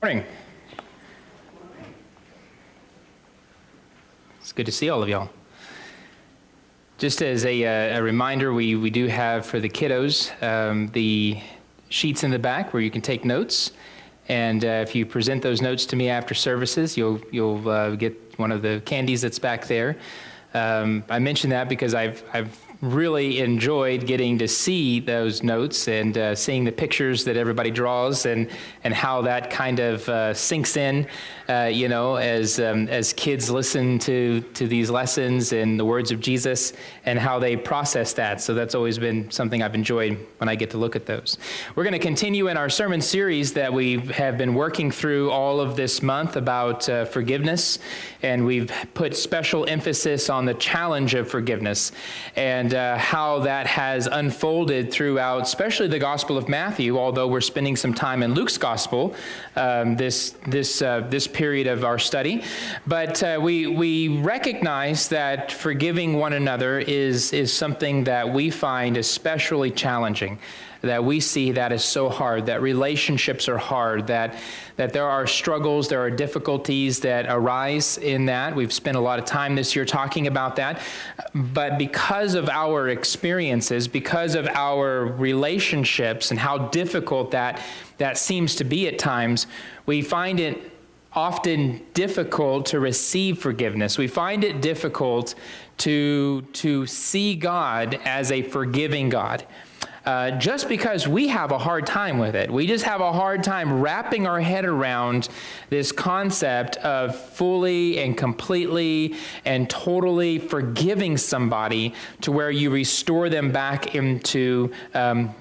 Morning. It's good to see all of y'all. Just as a reminder, we do have for the kiddos the sheets in the back where you can take notes. And if you present those notes to me after services, you'll get one of the candies that's back there. I mention that because I've really enjoyed getting to see those notes and seeing the pictures that everybody draws and how that kind of sinks in, as kids listen to these lessons and the words of Jesus and how they process that. So that's always been something I've enjoyed when I get to look at those. We're going to continue in our sermon series that we have been working through all of this month about forgiveness, and we've put special emphasis on the challenge of forgiveness and how that has unfolded throughout, especially the Gospel of Matthew, although we're spending some time in Luke's Gospel this period of our study. But we recognize that forgiving one another is something that we find especially challenging, that we see that is so hard, that relationships are hard, that there are struggles, there are difficulties that arise in that. We've spent a lot of time this year talking about that. But because of our experiences, because of our relationships and how difficult that seems to be at times, we find it often difficult to receive forgiveness. We find it difficult to see God as a forgiving God. Just because we have a hard time with it. We just have a hard time wrapping our head around this concept of fully and completely and totally forgiving somebody to where you restore them back into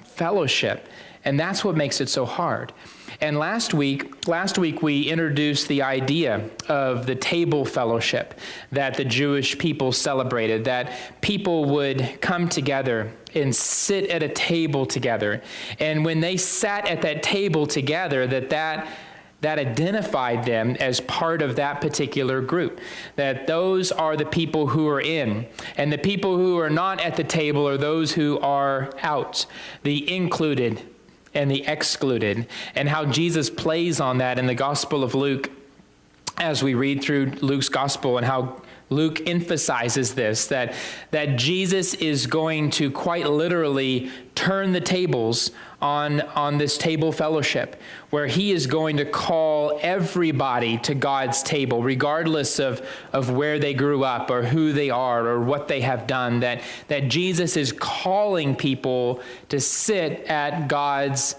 fellowship. And that's what makes it so hard. And last week we introduced the idea of the table fellowship that the Jewish people celebrated, that people would come together and sit at a table together. And when they sat at that table together, that identified them as part of that particular group, that those are the people who are in, and the people who are not at the table are those who are out, the included and the excluded, and how Jesus plays on that in the Gospel of Luke as we read through Luke's Gospel, and how Luke emphasizes this, that Jesus is going to quite literally turn the tables on this table fellowship, where he is going to call everybody to God's table, regardless of where they grew up or who they are or what they have done, that Jesus is calling people to sit at God's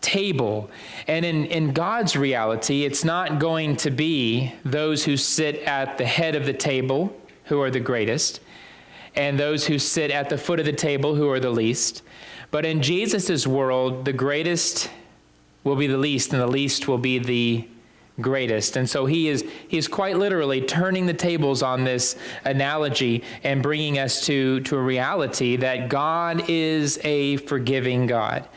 table. And in God's reality, it's not going to be those who sit at the head of the table who are the greatest, and those who sit at the foot of the table who are the least. But in Jesus' world, the greatest will be the least, and the least will be the greatest. And so he is quite literally turning the tables on this analogy and bringing us to a reality that God is a forgiving God.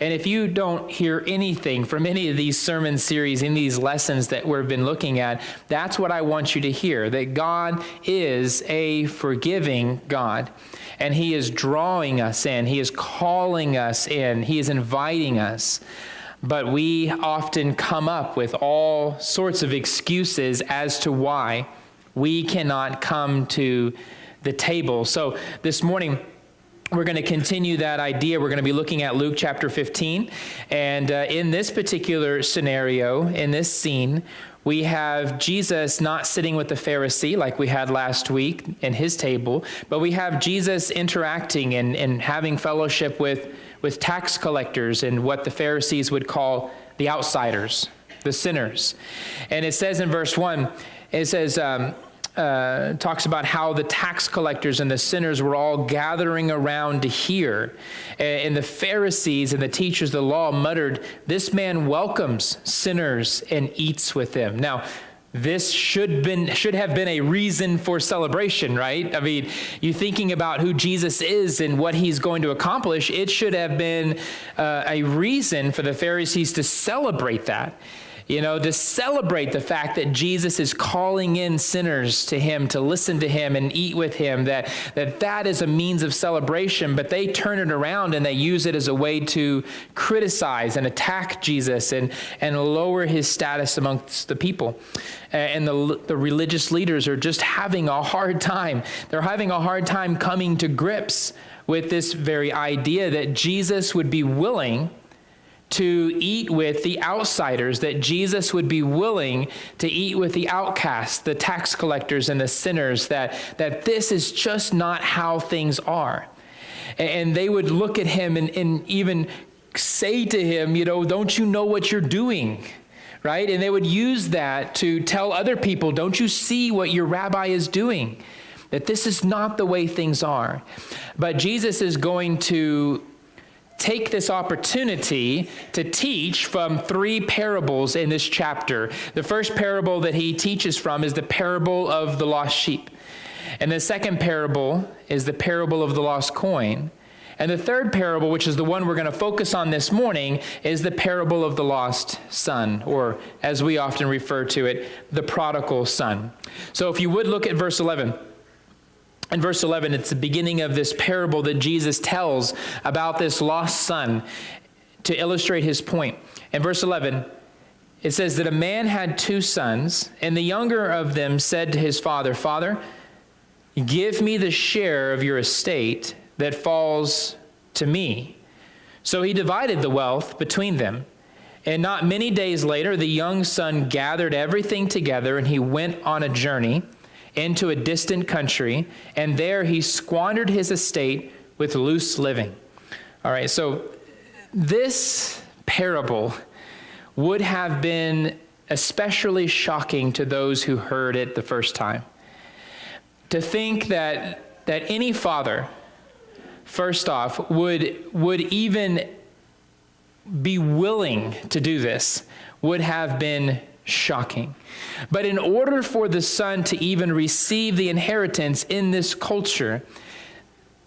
And if you don't hear anything from any of these sermon series, in these lessons that we've been looking at, that's what I want you to hear, that God is a forgiving God. And he is drawing us in. He is calling us in. He is inviting us. But we often come up with all sorts of excuses as to why we cannot come to the table. So this morning, we're going to continue that idea. We're going to be looking at Luke chapter 15. And in this particular scenario, in this scene, we have Jesus not sitting with the Pharisee like we had last week in his table, but we have Jesus interacting and having fellowship with tax collectors and what the Pharisees would call the outsiders, the sinners. And it says in verse 1, it says, talks about how the tax collectors and the sinners were all gathering around to hear. And the Pharisees and the teachers of the law muttered, "This man welcomes sinners and eats with them." Now, this should have been a reason for celebration, right? I mean, you thinking about who Jesus is and what he's going to accomplish, it should have been a reason for the Pharisees to celebrate that. to celebrate the fact that Jesus is calling in sinners to him, to listen to him and eat with him, that is a means of celebration, but they turn it around and they use it as a way to criticize and attack Jesus and lower his status amongst the people. And the religious leaders are just having a hard time. They're having a hard time coming to grips with this very idea that Jesus would be willing to eat with the outsiders, that Jesus would be willing to eat with the outcasts, the tax collectors and the sinners, that this is just not how things are. And they would look at him and even say to him, don't you know what you're doing? Right? And they would use that to tell other people, don't you see what your rabbi is doing? That this is not the way things are. But Jesus is going to take this opportunity to teach from 3 parables in this chapter. The first parable that he teaches from is the parable of the lost sheep. And the second parable is the parable of the lost coin. And the third parable, which is the one we're going to focus on this morning, is the parable of the lost son, or as we often refer to it, the prodigal son. So if you would look at verse 11. In verse 11, it's the beginning of this parable that Jesus tells about this lost son to illustrate his point. In verse 11, it says that a man had 2 sons, and the younger of them said to his father, "Father, give me the share of your estate that falls to me." So he divided the wealth between them. And not many days later, the young son gathered everything together, and he went on a journey into a distant country, and there he squandered his estate with loose living. All right, so this parable would have been especially shocking to those who heard it the first time. To think that any father, first off, would even be willing to do this would have been shocking. But in order for the son to even receive the inheritance in this culture,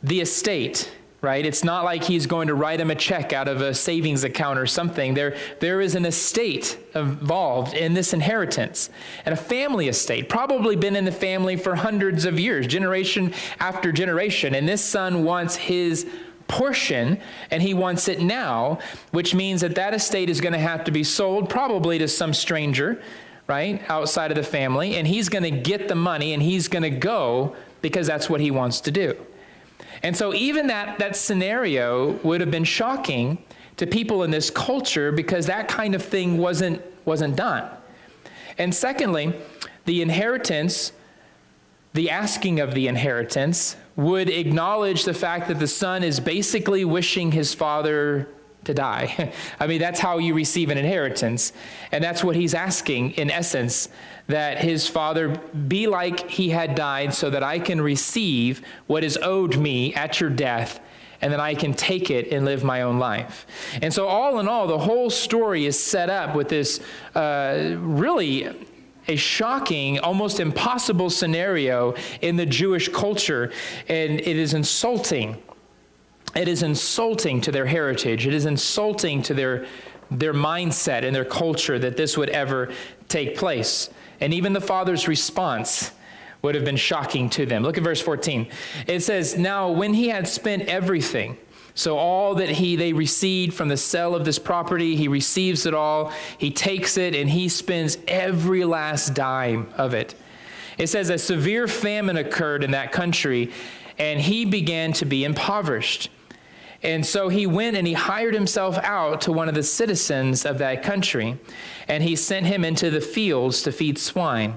the estate, right? It's not like he's going to write him a check out of a savings account or something. There is an estate involved in this inheritance, and a family estate, probably been in the family for hundreds of years, generation after generation. And this son wants his portion, and he wants it now, which means that estate is going to have to be sold probably to some stranger, right, outside of the family, and he's going to get the money, and he's going to go because that's what he wants to do. And so even that scenario would have been shocking to people in this culture because that kind of thing wasn't done. And secondly, the inheritance, the asking of the inheritance, would acknowledge the fact that the son is basically wishing his father to die. I mean, that's how you receive an inheritance. And that's what he's asking, in essence, that his father be like he had died so that I can receive what is owed me at your death, and then I can take it and live my own life. And so all in all, the whole story is set up with this really a shocking, almost impossible scenario in the Jewish culture, and it is insulting. It is insulting to their heritage. It is insulting to their mindset and their culture that this would ever take place. And even the father's response would have been shocking to them. Look at verse 14. It says, "Now when he had spent everything," so all that they received from the sale of this property, he receives it all, he takes it, and he spends every last dime of it. It says a severe famine occurred in that country, and he began to be impoverished. And so he went and he hired himself out to one of the citizens of that country, and he sent him into the fields to feed swine.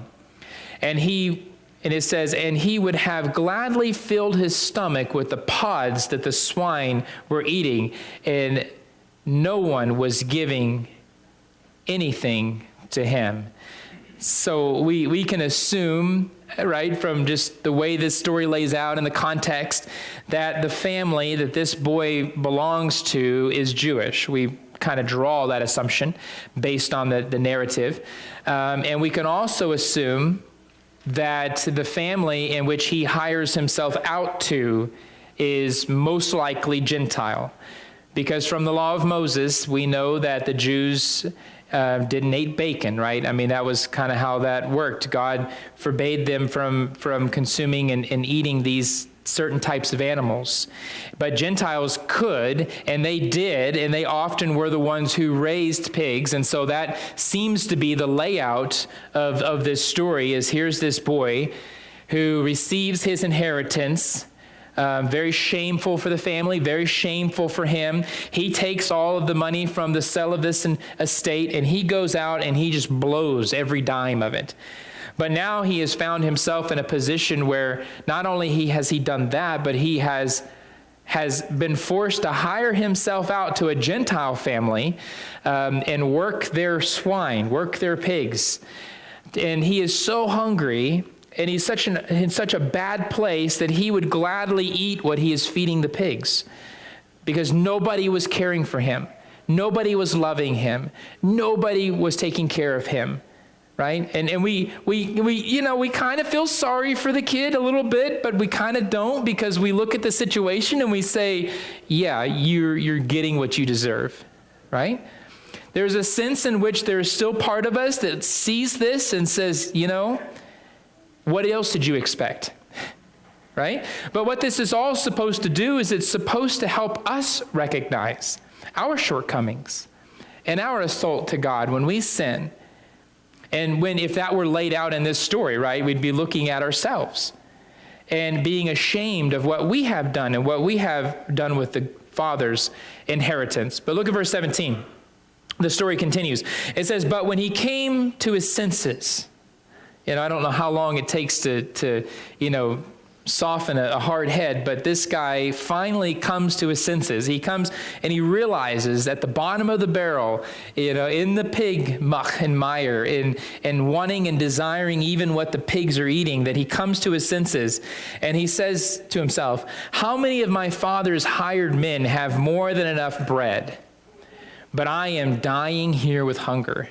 And it says, and he would have gladly filled his stomach with the pods that the swine were eating, and no one was giving anything to him. So we can assume, right, from just the way this story lays out in the context, that the family that this boy belongs to is Jewish. We kind of draw that assumption based on the narrative. And we can also assume that the family in which he hires himself out to is most likely Gentile. Because from the law of Moses, we know that the Jews didn't eat bacon, right? I mean, that was kind of how that worked. God forbade them from consuming and eating these certain types of animals. But Gentiles could, and they did, and they often were the ones who raised pigs. And so that seems to be the layout of this story, is here's this boy who receives his inheritance. Very shameful for the family, very shameful for him. He takes all of the money from the sale of this estate, and he goes out and he just blows every dime of it. But now he has found himself in a position where not only has he done that, but he has been forced to hire himself out to a Gentile family and work their swine, work their pigs. And he is so hungry, and he's in such a bad place that he would gladly eat what he is feeding the pigs, because nobody was caring for him. Nobody was loving him. Nobody was taking care of him. Right? And we kind of feel sorry for the kid a little bit, but we kind of don't, because we look at the situation and we say, yeah, you're getting what you deserve, right? There's a sense in which there's still part of us that sees this and says, what else did you expect? Right? But what this is all supposed to do is it's supposed to help us recognize our shortcomings and our assault to God when we sin. And if that were laid out in this story, right, we'd be looking at ourselves and being ashamed of what we have done and what we have done with the Father's inheritance. But look at verse 17. The story continues. It says, but when he came to his senses, I don't know how long it takes to soften a hard head, but this guy finally comes to his senses. He comes and he realizes at the bottom of the barrel, in the pig muck and mire, and wanting and desiring even what the pigs are eating, that he comes to his senses and he says to himself, how many of my father's hired men have more than enough bread, but I am dying here with hunger?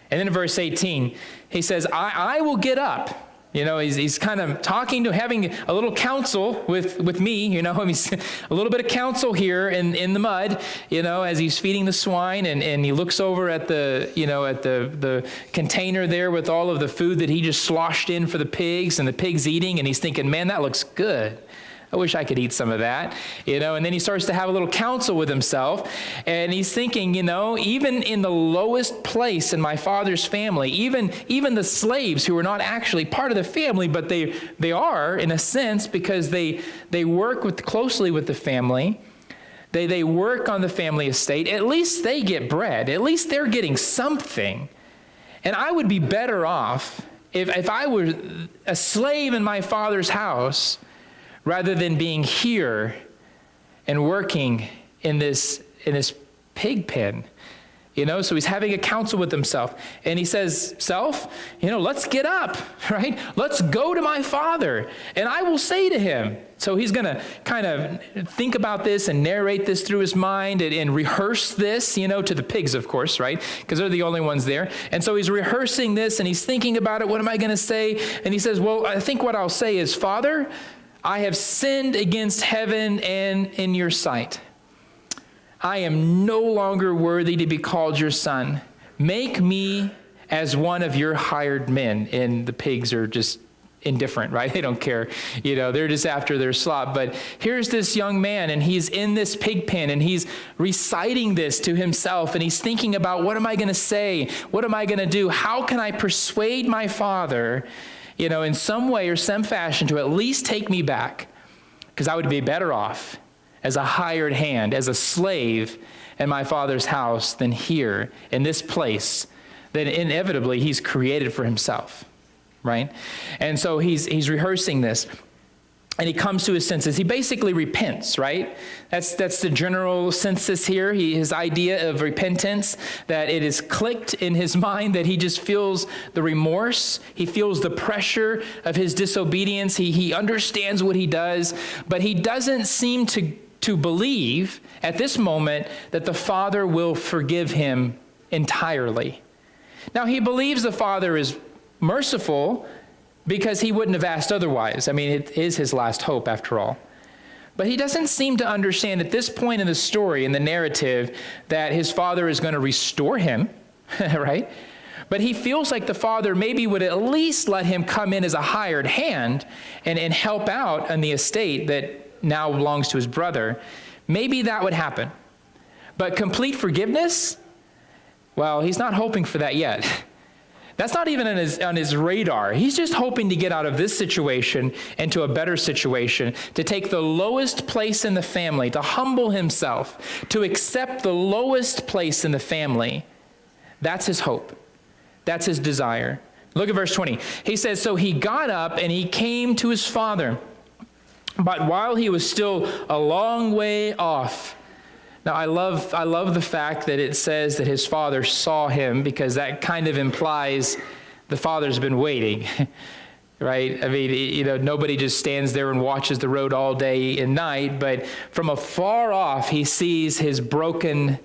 And then in verse 18, he says, I will get up. He's kind of having a little counsel with me, he's a little bit of counsel here in the mud, as he's feeding the swine, and he looks over at the container there with all of the food that he just sloshed in for the pigs, and the pigs eating, and he's thinking, man, that looks good. I wish I could eat some of that, and then he starts to have a little counsel with himself, and he's thinking, even in the lowest place in my father's family, even the slaves who are not actually part of the family, but they are in a sense, because they work closely with the family. They work on the family estate. At least they get bread. At least they're getting something. And I would be better off if I were a slave in my father's house, rather than being here and working in this pig pen. So he's having a counsel with himself. And he says, self, let's get up, right? Let's go to my father, and I will say to him. So he's going to kind of think about this and narrate this through his mind and rehearse this, to the pigs, of course, right? Because they're the only ones there. And so he's rehearsing this, and he's thinking about it. What am I going to say? And he says, well, I think what I'll say is, Father, I have sinned against heaven and in your sight. I am no longer worthy to be called your son. Make me as one of your hired men. And the pigs are just indifferent, right? They don't care. They're just after their slop. But here's this young man, and he's in this pig pen, and he's reciting this to himself, and he's thinking about, what am I going to say? What am I going to do? How can I persuade my father, in some way or some fashion, to at least take me back? Because I would be better off as a hired hand, as a slave in my father's house, than here in this place that inevitably he's created for himself, right? And so he's rehearsing this, and he comes to his senses. He basically repents, right? That's the general census here. His idea of repentance, that it is clicked in his mind, that he just feels the remorse. He feels the pressure of his disobedience. He understands what he does, but he doesn't seem to believe at this moment that the Father will forgive him entirely. Now, he believes the Father is merciful, because he wouldn't have asked otherwise. I mean, it is his last hope after all. But he doesn't seem to understand at this point in the story, in the narrative, that his father is going to restore him, right? But he feels like the father maybe would at least let him come in as a hired hand and help out on the estate that now belongs to his brother. Maybe that would happen. But complete forgiveness? Well, he's not hoping for that yet. That's not even on his radar. He's just hoping to get out of this situation into a better situation, to take the lowest place in the family, to humble himself, to accept the lowest place in the family. That's his hope. That's his desire. Look at verse 20. He says, so he got up and he came to his father. But while he was still a long way off. Now, I love the fact that it says that his father saw him, because that kind of implies the father's been waiting, right? I mean, nobody just stands there and watches the road all day and night, but from afar off, he sees his broken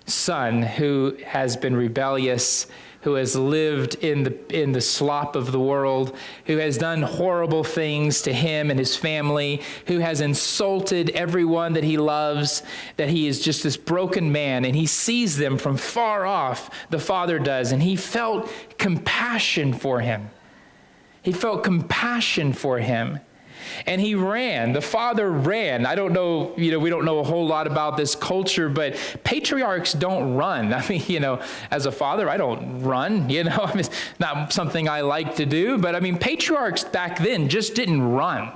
son who has been rebellious, who has lived in the slop of the world, who has done horrible things to him and his family, who has insulted everyone that he loves, that he is just this broken man, and he sees them from far off, the father does, and he felt compassion for him. He felt compassion for him. And he ran. The father ran. I don't know, we don't know a whole lot about this culture, but patriarchs don't run. I mean, as a father, I don't run, it's not something I like to do, but I mean, patriarchs back then just didn't run.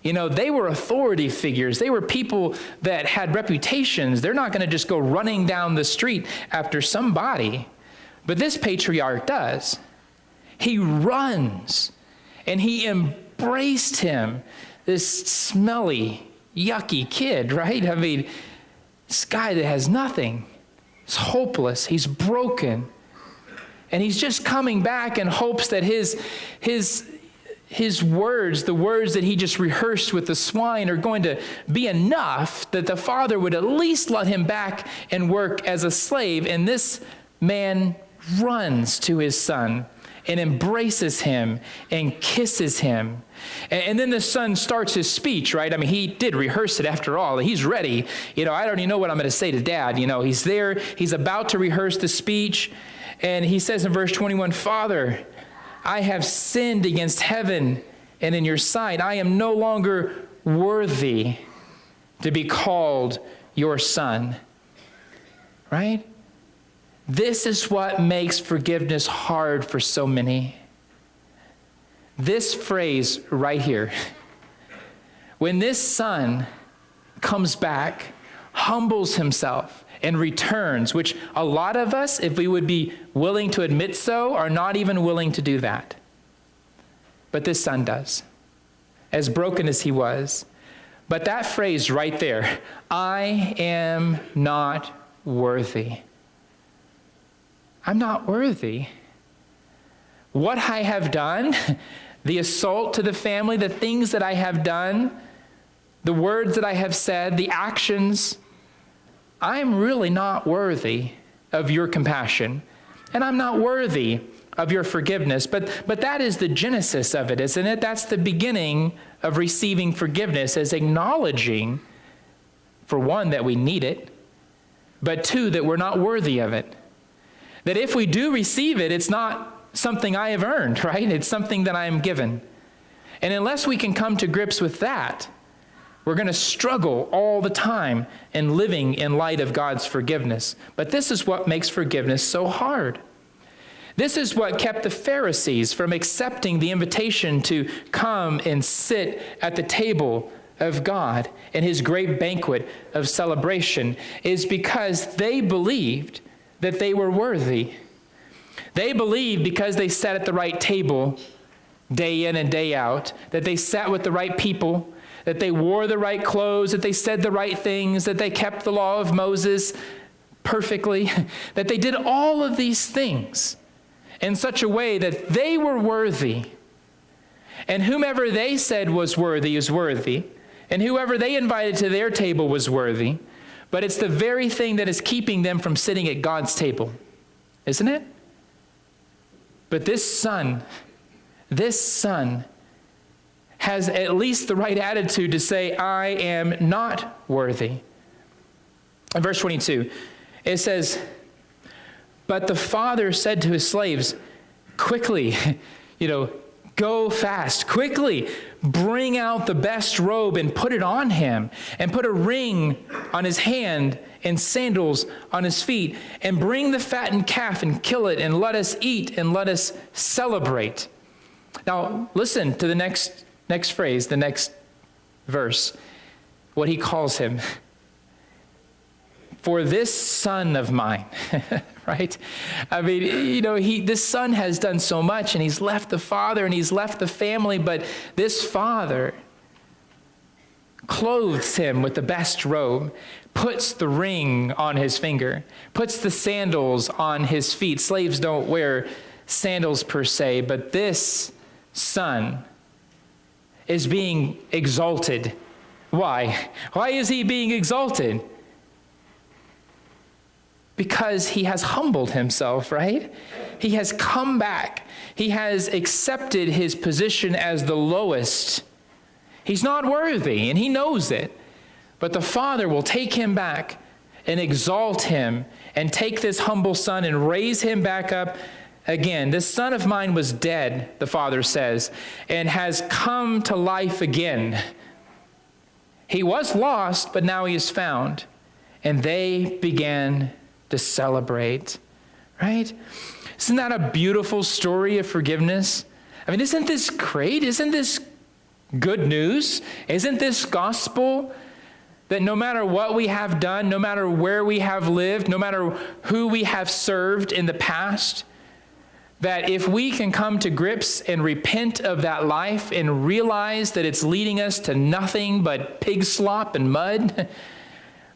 They were authority figures. They were people that had reputations. They're not going to just go running down the street after somebody. But this patriarch does. He runs, and he embraced him, this smelly, yucky kid, right? I mean, this guy that has nothing. He's hopeless. He's broken. And he's just coming back in hopes that his words, the words that he just rehearsed with the swine, are going to be enough that the father would at least let him back and work as a slave. And this man runs to his son and embraces him and kisses him. And then the son starts his speech, right? I mean, he did rehearse it after all. He's ready. I don't even know what I'm going to say to dad. He's there. He's about to rehearse the speech. And he says in verse 21, Father, I have sinned against heaven and in your sight. I am no longer worthy to be called your son. Right? This is what makes forgiveness hard for so many. This phrase right here. When this son comes back, humbles himself, and returns, which a lot of us, if we would be willing to admit so, are not even willing to do that. But this son does, as broken as he was. But that phrase right there, I am not worthy. I'm not worthy. What I have done, the assault to the family, the things that I have done, the words that I have said, the actions, I'm really not worthy of your compassion, and I'm not worthy of your forgiveness. But that is the genesis of it, isn't it? That's the beginning of receiving forgiveness, as acknowledging, for one, that we need it, but two, that we're not worthy of it. That if we do receive it, it's not something I have earned, right? It's something that I am given. And unless we can come to grips with that, we're going to struggle all the time in living in light of God's forgiveness. But this is what makes forgiveness so hard. This is what kept the Pharisees from accepting the invitation to come and sit at the table of God in his great banquet of celebration, is because they believed that they were worthy. They believed because they sat at the right table day in and day out, that they sat with the right people, that they wore the right clothes, that they said the right things, that they kept the law of Moses perfectly, that they did all of these things in such a way that they were worthy. And whomever they said was worthy is worthy, and whoever they invited to their table was worthy. But it's the very thing that is keeping them from sitting at God's table, isn't it? But this son has at least the right attitude to say, I am not worthy. In verse 22, it says, But the father said to his slaves, quickly, go fast, quickly bring out the best robe and put it on him, and put a ring on his hand and sandals on his feet, and bring the fattened calf and kill it, and let us eat and let us celebrate. Now, listen to the next phrase, the next verse, what he calls him. For this son of mine, right? I mean, this son has done so much, and he's left the father and he's left the family, but this father clothes him with the best robe, puts the ring on his finger, puts the sandals on his feet. Slaves don't wear sandals per se, but this son is being exalted. Why? Why is he being exalted? Because he has humbled himself, right? He has come back. He has accepted his position as the lowest. He's not worthy, and he knows it. But the Father will take him back and exalt him and take this humble son and raise him back up again. This son of mine was dead, the Father says, and has come to life again. He was lost, but now he is found. And they began to celebrate, right? Isn't that a beautiful story of forgiveness? I mean, isn't this great? Isn't this good news? Isn't this gospel that no matter what we have done, no matter where we have lived, no matter who we have served in the past, that if we can come to grips and repent of that life and realize that it's leading us to nothing but pig slop and mud,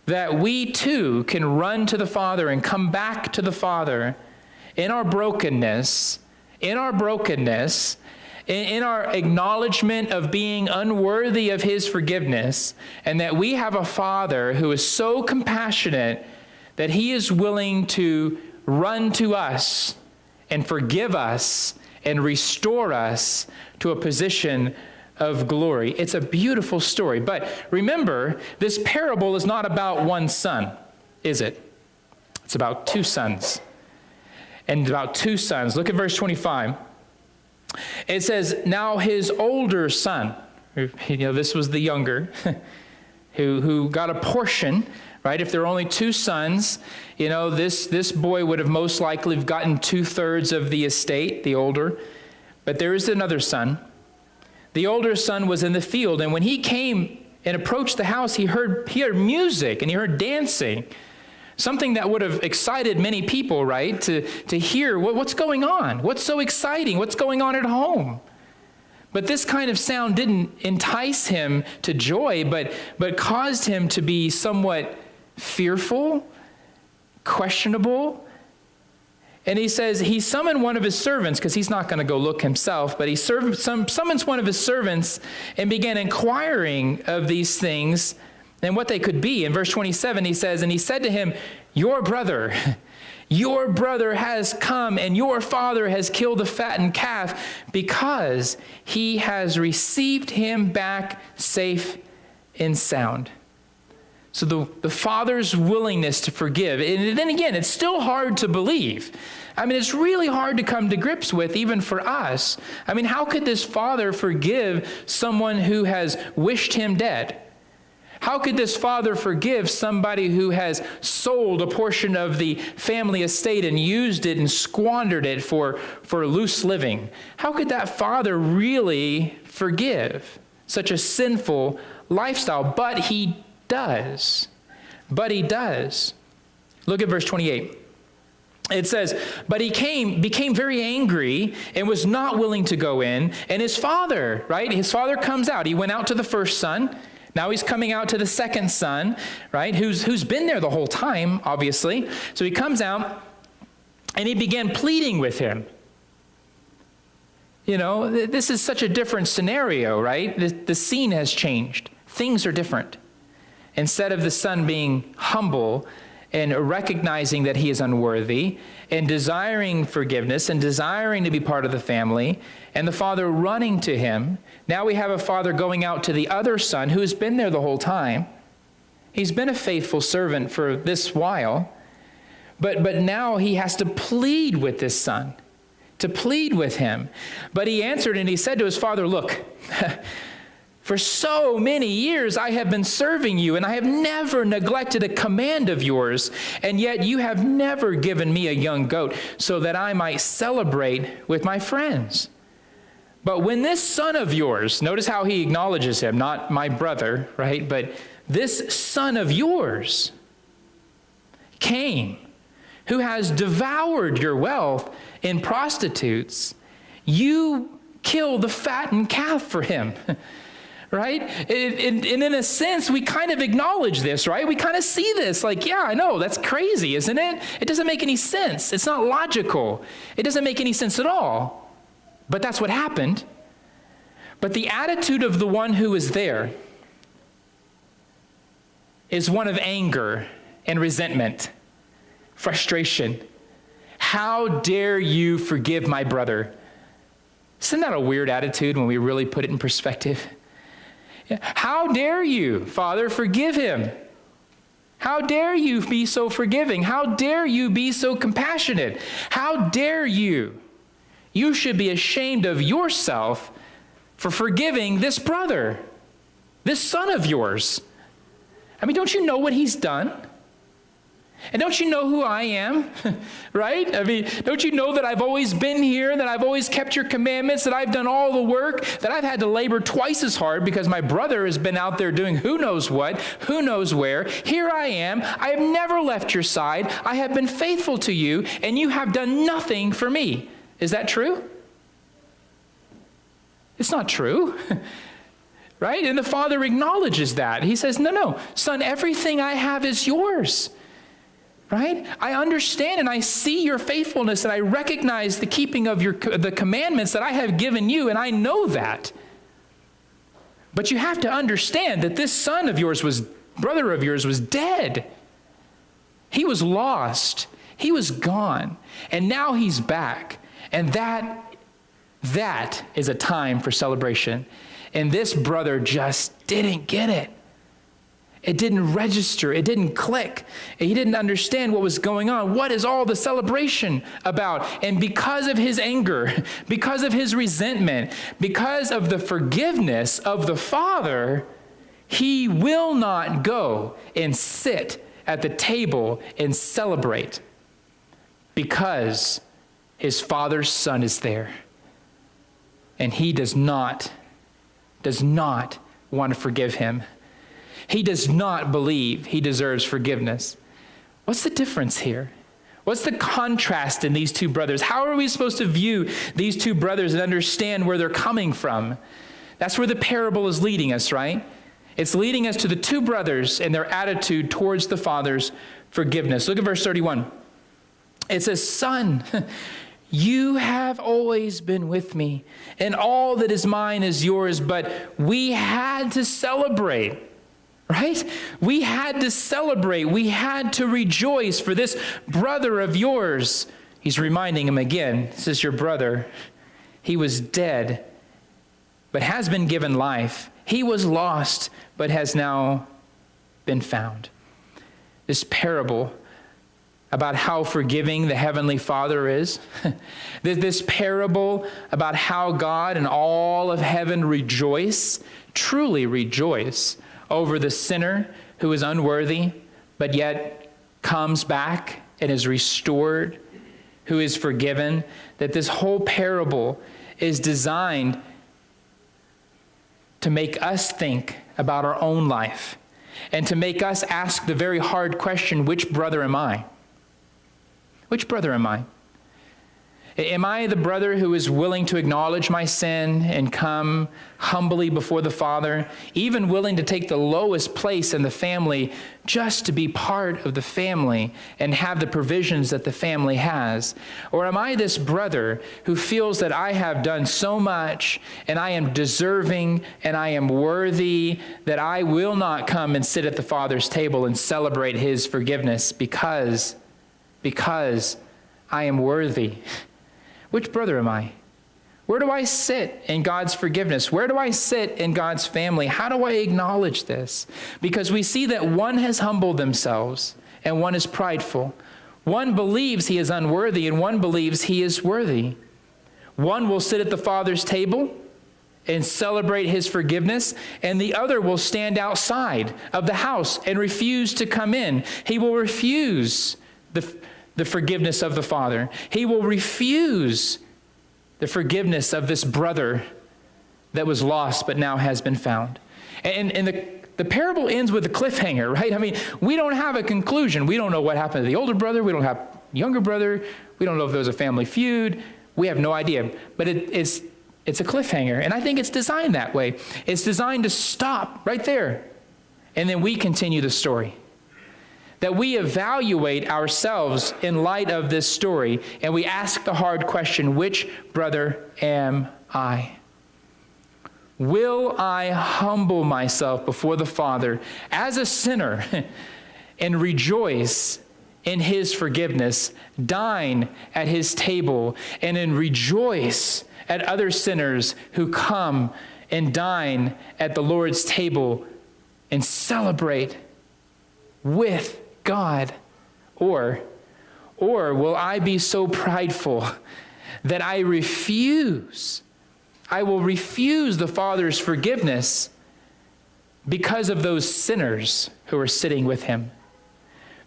that we too can run to the Father and come back to the Father in our brokenness, in our acknowledgement of being unworthy of his forgiveness, and that we have a Father who is so compassionate that he is willing to run to us and forgive us and restore us to a position of glory. It's a beautiful story. But remember, this parable is not about one son, is it? It's about two sons. And about two sons. Look at verse 25. It says, now his older son, this was the younger, who got a portion, right? If there are only two sons, this boy would have most likely gotten 2/3 of the estate, the older. But there is another son. The older son was in the field, and when he came and approached the house, he heard music and he heard dancing. Something that would have excited many people, right? To hear what's going on. What's so exciting? What's going on at home? But this kind of sound didn't entice him to joy, but caused him to be somewhat fearful, questionable. And he says he summoned one of his servants, because he's not going to go look himself, but he summons one of his servants and began inquiring of these things and what they could be. In verse 27, he says, and he said to him, your brother has come, and your father has killed the fattened calf, because he has received him back safe and sound. So the Father's willingness to forgive. And then again, it's still hard to believe. I mean, it's really hard to come to grips with, even for us. I mean, how could this Father forgive someone who has wished him dead? How could this Father forgive somebody who has sold a portion of the family estate and used it and squandered it for loose living? How could that Father really forgive such a sinful lifestyle? But he does. Look at verse 28. It says, but he became very angry and was not willing to go in. And his father, right? His father comes out. He went out to the first son. Now he's coming out to the second son, right? Who's been there the whole time, obviously. So he comes out and he began pleading with him. This is such a different scenario, right? The scene has changed. Things are different. Instead of the son being humble and recognizing that he is unworthy and desiring forgiveness and desiring to be part of the family, and the father running to him, now we have a father going out to the other son who has been there the whole time. He's been a faithful servant for this while, But now he has to plead with this son, to plead with him. But he answered and he said to his father, look, for so many years I have been serving you, and I have never neglected a command of yours, and yet you have never given me a young goat so that I might celebrate with my friends. But when this son of yours, notice how he acknowledges him, not my brother, right? But this son of yours came, who has devoured your wealth in prostitutes, you kill the fattened calf for him. Right? And in a sense, we kind of acknowledge this, right? We kind of see this like, yeah, I know, that's crazy, isn't it? It doesn't make any sense. It's not logical. It doesn't make any sense at all. But that's what happened. But the attitude of the one who is there is one of anger and resentment, frustration. How dare you forgive my brother? Isn't that a weird attitude when we really put it in perspective? How dare you, Father, forgive him? How dare you be so forgiving? How dare you be so compassionate? How dare you? You should be ashamed of yourself for forgiving this brother, this son of yours. I mean, don't you know what he's done? And don't you know who I am, right? I mean, don't you know that I've always been here, that I've always kept your commandments, that I've done all the work, that I've had to labor twice as hard because my brother has been out there doing who knows what, who knows where. Here I am. I have never left your side. I have been faithful to you, and you have done nothing for me. Is that true? It's not true. Right? And the father acknowledges that. He says, no, son, everything I have is yours. Right? I understand and I see your faithfulness, and I recognize the keeping of the commandments that I have given you, and I know that. But you have to understand that this son of yours brother of yours was dead. He was lost. He was gone. And now he's back. And that is a time for celebration. And this brother just didn't get it. It didn't register. It didn't click. He didn't understand what was going on. What is all the celebration about? And because of his anger, because of his resentment, because of the forgiveness of the father, he will not go and sit at the table and celebrate because his father's son is there. And he does not want to forgive him. He does not believe he deserves forgiveness. What's the difference here? What's the contrast in these two brothers? How are we supposed to view these two brothers and understand where they're coming from? That's where the parable is leading us, right? It's leading us to the two brothers and their attitude towards the father's forgiveness. Look at verse 31. It says, son, you have always been with me, and all that is mine is yours, but we had to celebrate. Right? We had to celebrate. We had to rejoice for this brother of yours. He's reminding him again, this is your brother. He was dead, but has been given life. He was lost, but has now been found. This parable about how forgiving the Heavenly Father is. This parable about how God and all of heaven rejoice, truly rejoice, over the sinner who is unworthy, but yet comes back and is restored, who is forgiven. That this whole parable is designed to make us think about our own life and to make us ask the very hard question, which brother am I? Which brother am I? Am I the brother who is willing to acknowledge my sin and come humbly before the Father, even willing to take the lowest place in the family just to be part of the family and have the provisions that the family has? Or am I this brother who feels that I have done so much and I am deserving and I am worthy that I will not come and sit at the Father's table and celebrate his forgiveness because I am worthy? Which brother am I? Where do I sit in God's forgiveness? Where do I sit in God's family? How do I acknowledge this? Because we see that one has humbled themselves and one is prideful. One believes he is unworthy, and one believes he is worthy. One will sit at the Father's table and celebrate his forgiveness, and the other will stand outside of the house and refuse to come in. He will refuse the forgiveness of the Father. He will refuse the forgiveness of this brother that was lost but now has been found. And the parable ends with a cliffhanger, right? I mean, we don't have a conclusion. We don't know what happened to the older brother. We don't have younger brother. We don't know if there was a family feud. We have no idea. But it's a cliffhanger, and I think it's designed that way. It's designed to stop right there, and then we continue the story. That we evaluate ourselves in light of this story, and we ask the hard question, which brother am I? Will I humble myself before the Father as a sinner and rejoice in his forgiveness, dine at his table, and then rejoice at other sinners who come and dine at the Lord's table and celebrate with God? Or will I be so prideful that I will refuse the Father's forgiveness because of those sinners who are sitting with him,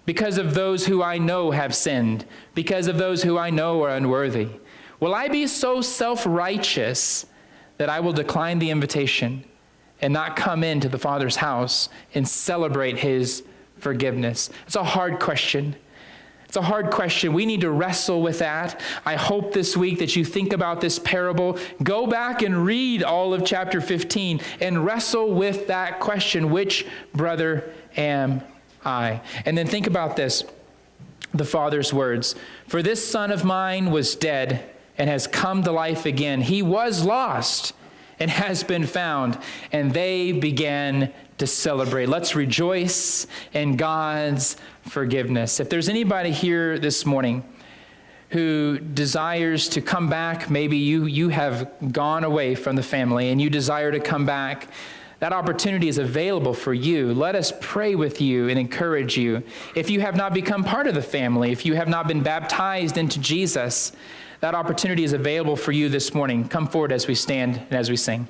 because of those who I know have sinned, because of those who I know are unworthy? Will I be so self-righteous that I will decline the invitation and not come into the Father's house and celebrate his forgiveness? It's a hard question. It's a hard question. We need to wrestle with that. I hope this week that you think about this parable. Go back and read all of chapter 15 and wrestle with that question, which brother am I? And then think about this, the Father's words. For this son of mine was dead and has come to life again. He was lost and has been found. And they began to celebrate. Let's rejoice in God's forgiveness. If there's anybody here this morning who desires to come back, maybe you have gone away from the family and you desire to come back, that opportunity is available for you. Let us pray with you and encourage you. If you have not become part of the family, if you have not been baptized into Jesus, that opportunity is available for you this morning. Come forward as we stand and as we sing.